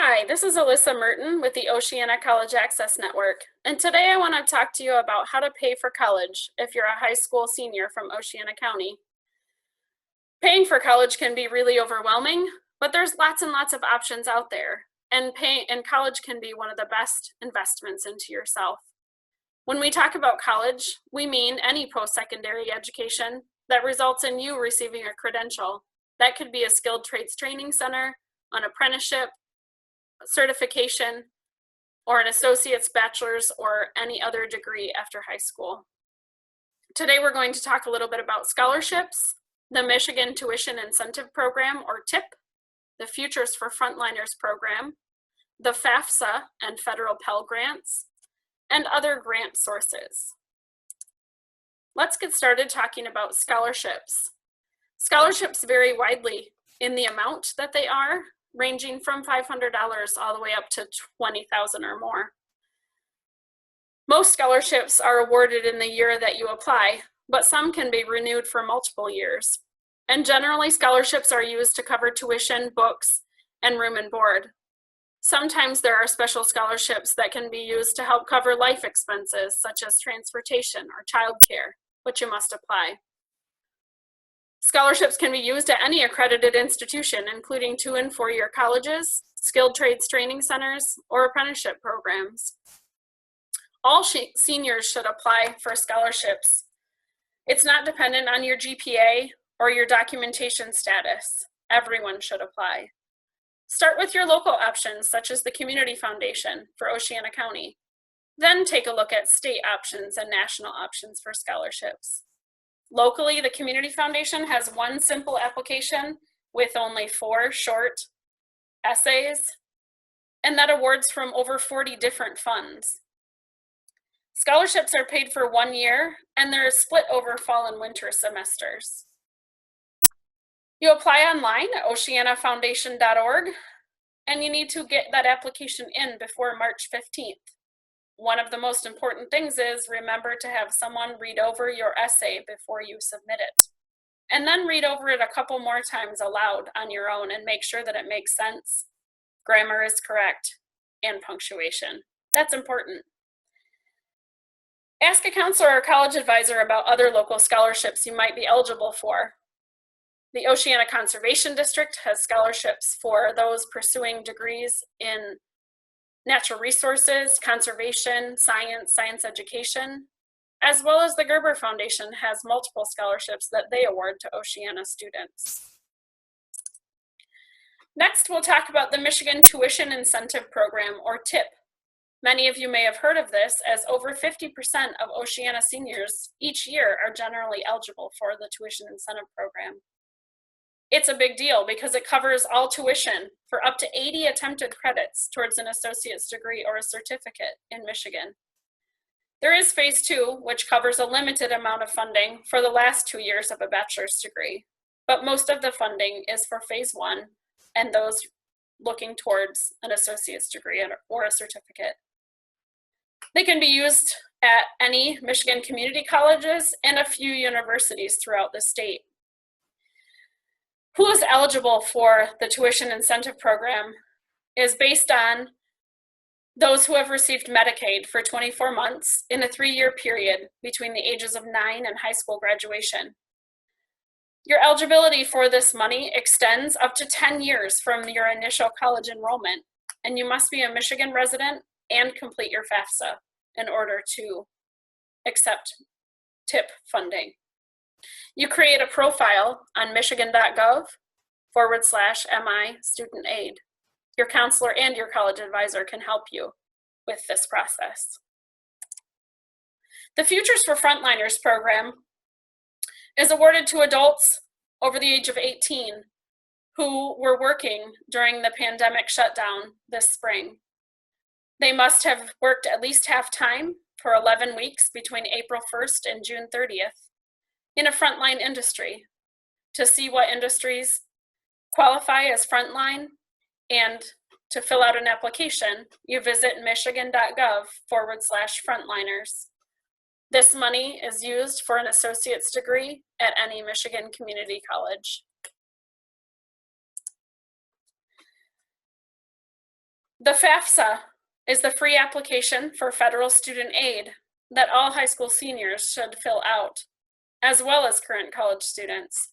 Hi, this is Alyssa Merton with the Oceana College Access Network, and today I want to talk to you about how to pay for college if you're a high school senior from Oceana County. Paying for college can be really overwhelming, but there's lots and lots of options out there, and college can be one of the best investments into yourself. When we talk about college, we mean any post-secondary education that results in you receiving a credential. That could be a skilled trades training center, an apprenticeship, certification, or an associate's, bachelor's, or any other degree after high school. Today we're going to talk a little bit about scholarships, the Michigan Tuition Incentive Program, or TIP, the Futures for Frontliners program, the FAFSA and federal Pell Grants, and other grant sources. Let's get started talking about scholarships. Scholarships vary widely in the amount that they are, ranging from $500 all the way up to $20,000 or more. Most scholarships are awarded in the year that you apply, but some can be renewed for multiple years. And generally, scholarships are used to cover tuition, books, and room and board. Sometimes there are special scholarships that can be used to help cover life expenses, such as transportation or childcare, but you must apply. Scholarships can be used at any accredited institution, including 2- and 4-year colleges, skilled trades training centers, or apprenticeship programs. All seniors should apply for scholarships. It's not dependent on your GPA or your documentation status. Everyone should apply. Start with your local options, such as the Community Foundation for Oceana County. Then take a look at state options and national options for scholarships. Locally, the Community Foundation has one simple application with only 4 short essays, and that awards from over 40 different funds. Scholarships are paid for 1 year, and they're split over fall and winter semesters. You apply online at oceanafoundation.org, and you need to get that application in before March 15th. One of the most important things is remember to have someone read over your essay before you submit it. And then read over it a couple more times aloud on your own and make sure that it makes sense, grammar is correct, and punctuation. That's important. Ask a counselor or college advisor about other local scholarships you might be eligible for. The Oceana Conservation District has scholarships for those pursuing degrees in natural resources, conservation, science education, as well as the Gerber Foundation has multiple scholarships that they award to Oceana students. Next, we'll talk about the Michigan Tuition Incentive Program, or TIP. Many of you may have heard of this, as over 50% of Oceana seniors each year are generally eligible for the Tuition Incentive Program. It's a big deal because it covers all tuition for up to 80 attempted credits towards an associate's degree or a certificate in Michigan. There is phase 2, which covers a limited amount of funding for the last 2 years of a bachelor's degree, but most of the funding is for phase 1 and those looking towards an associate's degree or a certificate. They can be used at any Michigan community colleges and a few universities throughout the state. Who is eligible for the Tuition Incentive Program is based on those who have received Medicaid for 24 months in a 3-year period between the ages of 9 and high school graduation. Your eligibility for this money extends up to 10 years from your initial college enrollment, and you must be a Michigan resident and complete your FAFSA in order to accept TIP funding. You create a profile on michigan.gov/MI student aid. Your counselor and your college advisor can help you with this process. The Futures for Frontliners program is awarded to adults over the age of 18 who were working during the pandemic shutdown this spring. They must have worked at least half-time for 11 weeks between April 1st and June 30th in a frontline industry. To see what industries qualify as frontline and to fill out an application, you visit michigan.gov/frontliners. This money is used for an associate's degree at any Michigan community college. The FAFSA is the free application for federal student aid that all high school seniors should fill out, as well as current college students.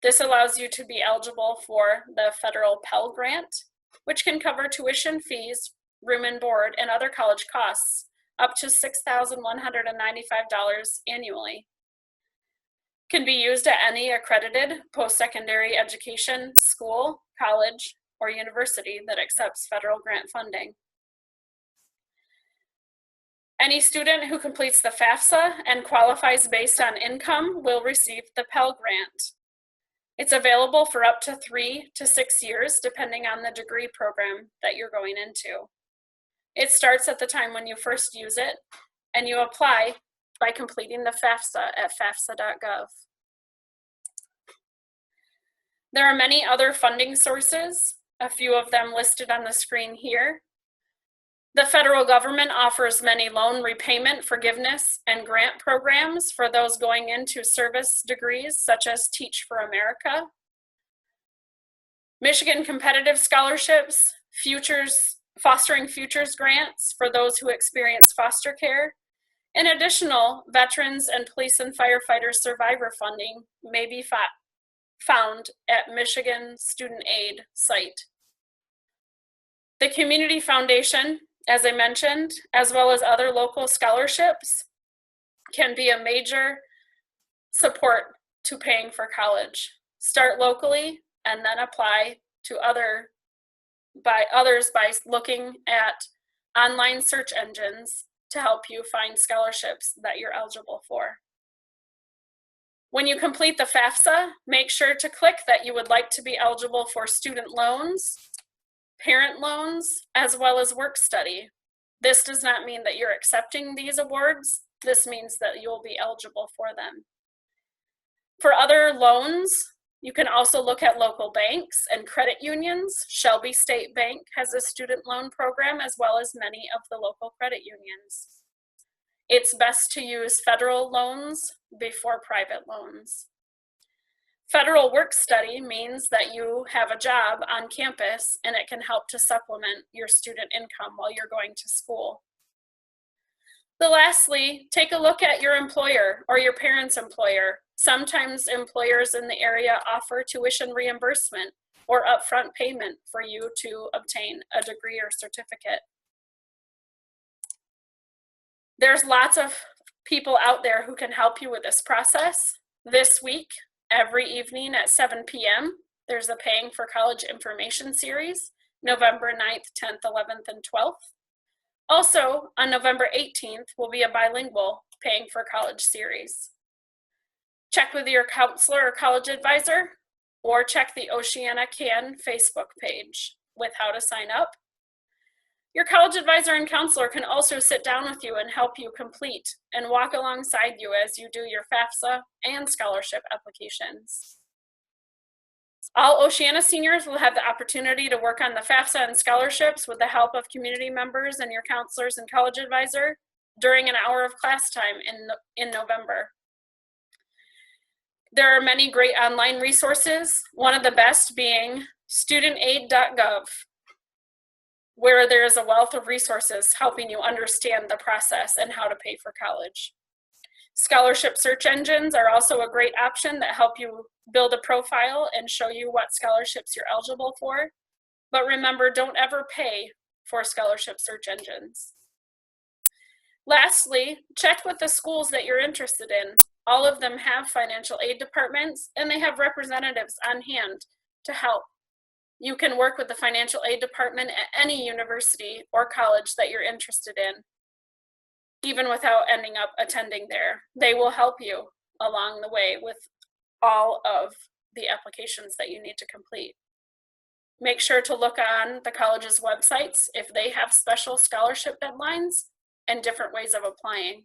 This allows you to be eligible for the federal Pell Grant, which can cover tuition fees, room and board, and other college costs up to $6,195 annually. Can be used at any accredited post-secondary education school, college, or university that accepts federal grant funding. Any student who completes the FAFSA and qualifies based on income will receive the Pell Grant. It's available for up to 3 to 6 years, depending on the degree program that you're going into. It starts at the time when you first use it, and you apply by completing the FAFSA at fafsa.gov. There are many other funding sources, a few of them listed on the screen here. The federal government offers many loan repayment, forgiveness, and grant programs for those going into service degrees, such as Teach for America. Michigan Competitive Scholarships, Fostering Futures grants for those who experience foster care, and additional veterans and police and firefighter survivor funding may be found at Michigan Student Aid site. The Community Foundation, as I mentioned, as well as other local scholarships, can be a major support to paying for college. Start locally and then apply to others by looking at online search engines to help you find scholarships that you're eligible for. When you complete the FAFSA, make sure to click that you would like to be eligible for student loans, parent loans, as well as work study. This does not mean that you're accepting these awards. This means that you'll be eligible for them. For other loans, you can also look at local banks and credit unions. Shelby State Bank has a student loan program, as well as many of the local credit unions. It's best to use federal loans before private loans. Federal work study means that you have a job on campus and it can help to supplement your student income while you're going to school. Lastly, take a look at your employer or your parent's employer. Sometimes employers in the area offer tuition reimbursement or upfront payment for you to obtain a degree or certificate. There's lots of people out there who can help you with this process. This week, every evening at 7 p.m., there's a Paying for College information series, November 9th, 10th, 11th, and 12th. Also, on November 18th, will be a bilingual Paying for College series. Check with your counselor or college advisor, or check the Oceana Can Facebook page with how to sign up. Your college advisor and counselor can also sit down with you and help you complete and walk alongside you as you do your FAFSA and scholarship applications. All Oceana seniors will have the opportunity to work on the FAFSA and scholarships with the help of community members and your counselors and college advisor during an hour of class time in November. There are many great online resources, one of the best being studentaid.gov, where there is a wealth of resources helping you understand the process and how to pay for college. Scholarship search engines are also a great option that help you build a profile and show you what scholarships you're eligible for. But remember, don't ever pay for scholarship search engines. Lastly, check with the schools that you're interested in. All of them have financial aid departments, and they have representatives on hand to help. You can work with the financial aid department at any university or college that you're interested in, even without ending up attending there. They will help you along the way with all of the applications that you need to complete. Make sure to look on the college's websites if they have special scholarship deadlines and different ways of applying.